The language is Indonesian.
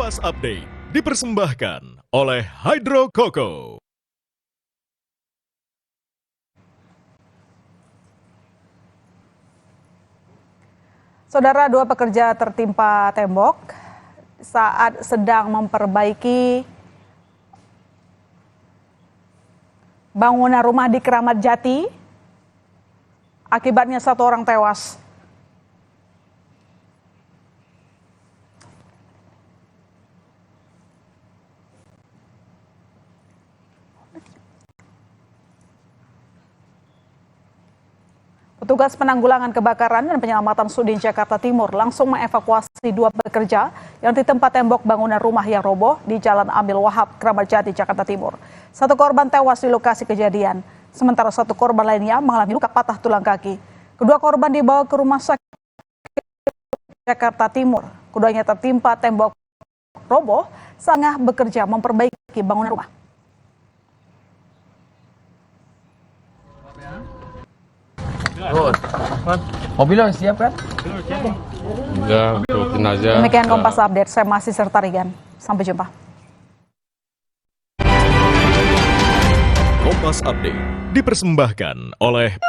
Kompas Update dipersembahkan oleh Hydro Coco. Saudara, dua pekerja tertimpa tembok saat sedang memperbaiki bangunan rumah di Keramat Jati. Akibatnya satu orang tewas. Petugas penanggulangan kebakaran dan penyelamatan Sudin Jakarta Timur langsung mengevakuasi dua pekerja yang ditempa tembok bangunan rumah yang roboh di Jalan Amil Wahab, Keramat Jati, Jakarta Timur. Satu korban tewas di lokasi kejadian, sementara satu korban lainnya mengalami luka patah tulang kaki. Kedua korban dibawa ke rumah sakit Jakarta Timur. Keduanya tertimpa tembok roboh tengah bekerja memperbaiki bangunan rumah. Mobilnya siap kan? Ya, untuk jenazah. Demikian Kompas Update, saya masih serta Rigan. Sampai jumpa. Kompas Update dipersembahkan oleh